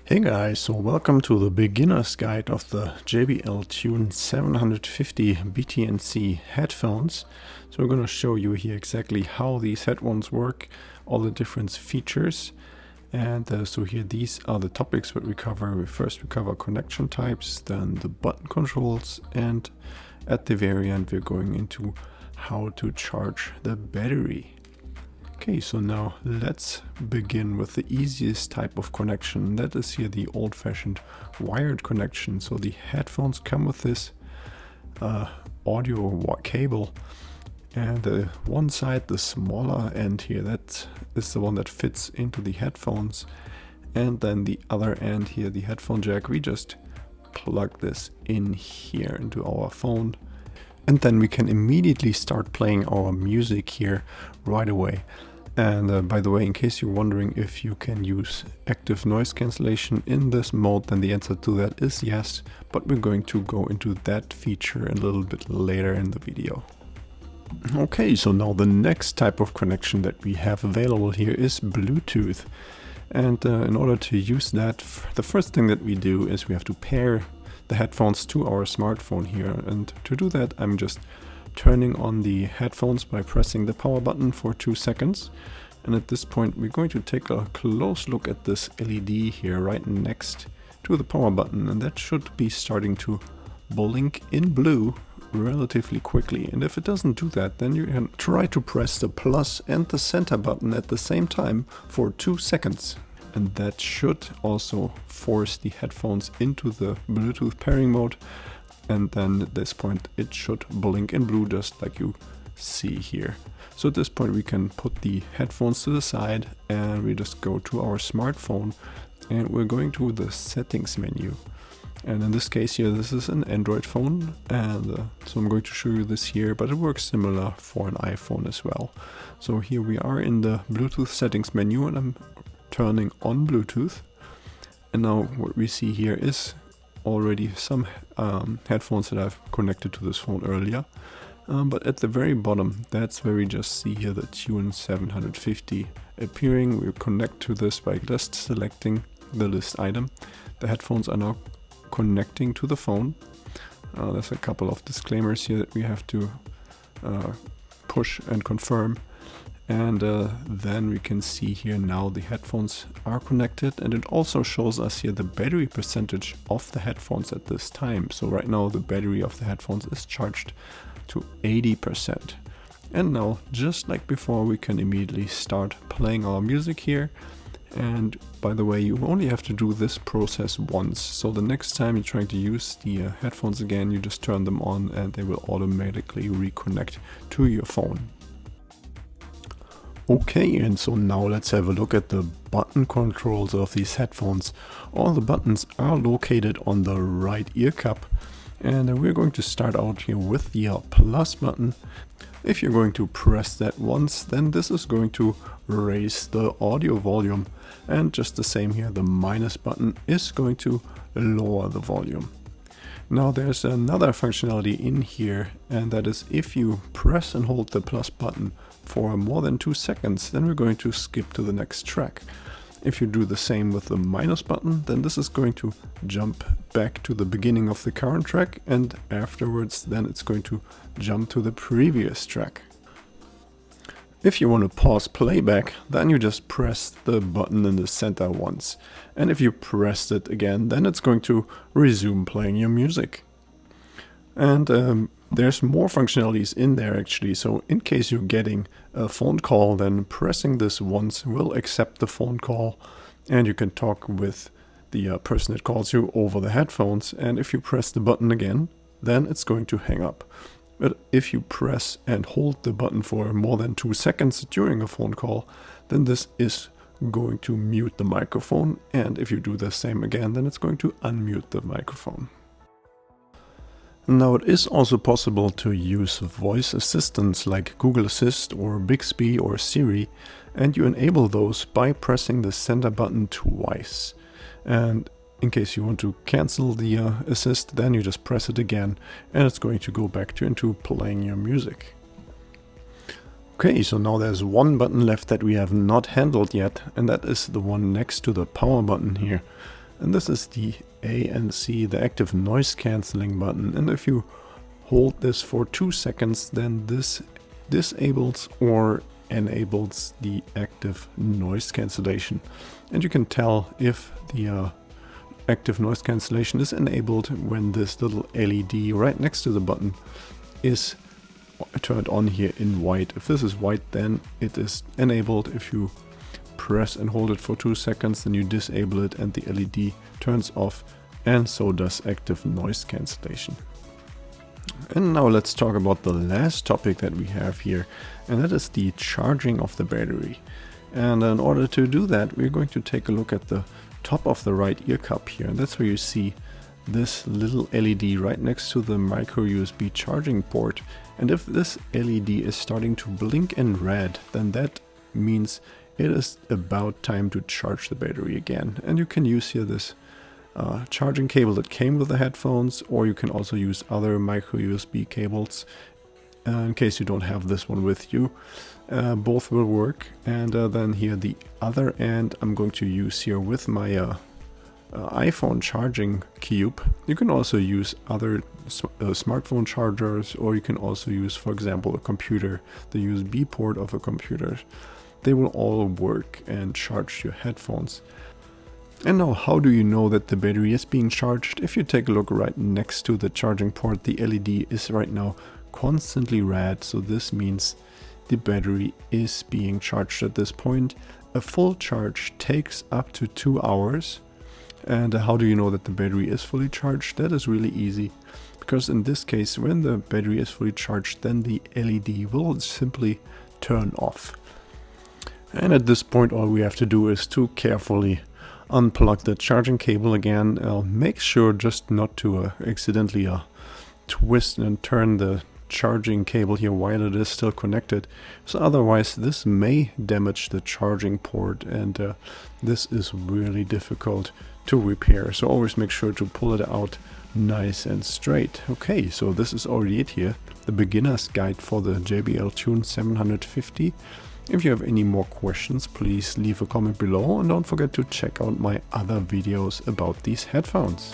Hey guys, so welcome to the beginner's guide of the JBL TUNE750BTnc headphones. So we're going to show you here exactly how these headphones work, all the different features. And so here these are the topics that we cover. First we cover connection types, then the button controls, and at the very end we're going into how to charge the battery. Okay, so now let's begin with the easiest type of connection. That is here the old-fashioned wired connection. So the headphones come with this audio cable, and one side, the smaller end here, that is the one that fits into the headphones, and then the other end here, the headphone jack, we just plug this in here into our phone, and then we can immediately start playing our music here right away. And by the way, in case you're wondering if you can use active noise cancellation in this mode, then the answer to that is yes, but we're going to go into that feature a little bit later in the video. Okay, so now the next type of connection that we have available here is Bluetooth. And in order to use that, the first thing that we do is we have to pair the headphones to our smartphone here. And to do that, I'm just turning on the headphones by pressing the power button for 2 seconds. And at this point we're going to take a close look at this LED here right next to the power button, and that should be starting to blink in blue relatively quickly. And if it doesn't do that, then you can try to press the plus and the center button at the same time for 2 seconds. And that should also force the headphones into the Bluetooth pairing mode. And then at this point it should blink in blue just like you see here. So at this point we can put the headphones to the side and we just go to our smartphone and we're going to the settings menu. And in this case here, this is an Android phone, and so I'm going to show you this here, but it works similar for an iPhone as well. So here we are in the Bluetooth settings menu and I'm turning on Bluetooth. And now what we see here is already some headphones that I've connected to this phone earlier, but at the very bottom, that's where we just see here the TUNE750 appearing. We connect to this by just selecting the list item. The headphones are now connecting to the phone. There's a couple of disclaimers here that we have to push and confirm. And then we can see here now the headphones are connected, and it also shows us here the battery percentage of the headphones at this time. So right now the battery of the headphones is charged to 80%. And now, just like before, we can immediately start playing our music here. And by the way, you only have to do this process once. So the next time you're trying to use the headphones again, you just turn them on and they will automatically reconnect to your phone. Okay, and so now let's have a look at the button controls of these headphones. All the buttons are located on the right ear cup, and we're going to start out here with the plus button. If you're going to press that once, then this is going to raise the audio volume, and just the same here, the minus button is going to lower the volume. Now there's another functionality in here, and that is if you press and hold the plus button for more than 2 seconds, then we're going to skip to the next track. If you do the same with the minus button, then this is going to jump back to the beginning of the current track, and afterwards then it's going to jump to the previous track. If you want to pause playback, then you just press the button in the center once. And if you press it again, then it's going to resume playing your music. And there's more functionalities in there actually. So in case you're getting a phone call, then pressing this once will accept the phone call. And you can talk with the person that calls you over the headphones. And if you press the button again, then it's going to hang up. But if you press and hold the button for more than 2 seconds during a phone call, then this is going to mute the microphone. And if you do the same again, then it's going to unmute the microphone. Now it is also possible to use voice assistants like Google Assist or Bixby or Siri, and you enable those by pressing the center button twice. And in case you want to cancel the assist, then you just press it again and it's going to go back into playing your music. Okay, so now there's one button left that we have not handled yet, and that is the one next to the power button here. And this is the ANC, the active noise cancelling button. And if you hold this for 2 seconds, then this disables or enables the active noise cancellation. And you can tell if the active noise cancellation is enabled when this little LED right next to the button is turned on here in white. If this is white, then it is enabled. If you press and hold it for 2 seconds, then you disable it and the LED turns off, and so does active noise cancellation. And now let's talk about the last topic that we have here, and that is the charging of the battery. And in order to do that, we're going to take a look at the top of the right ear cup here, and that's where you see this little LED right next to the micro USB charging port. And if this LED is starting to blink in red, then that means it is about time to charge the battery again. And you can use here this charging cable that came with the headphones, or you can also use other micro USB cables in case you don't have this one with you. Both will work. And then here the other end I'm going to use here with my iPhone charging cube. You can also use other smartphone chargers, or you can also use, for example, a computer, the USB port of a computer. They will all work and charge your headphones. And now, how do you know that the battery is being charged? If you take a look right next to the charging port, the LED is right now constantly red, so this means the battery is being charged at this point. A full charge takes up to 2 hours. And how do you know that the battery is fully charged? That is really easy, because in this case, when the battery is fully charged, then the LED will simply turn off. And at this point, all we have to do is to carefully unplug the charging cable again. Make sure just not to accidentally twist and turn the charging cable here while it is still connected, so otherwise this may damage the charging port, and this is really difficult to repair. So always make sure to pull it out nice and straight. Okay, so this is already it here, the beginner's guide for the JBL TUNE750. If you have any more questions, please leave a comment below, and don't forget to check out my other videos about these headphones.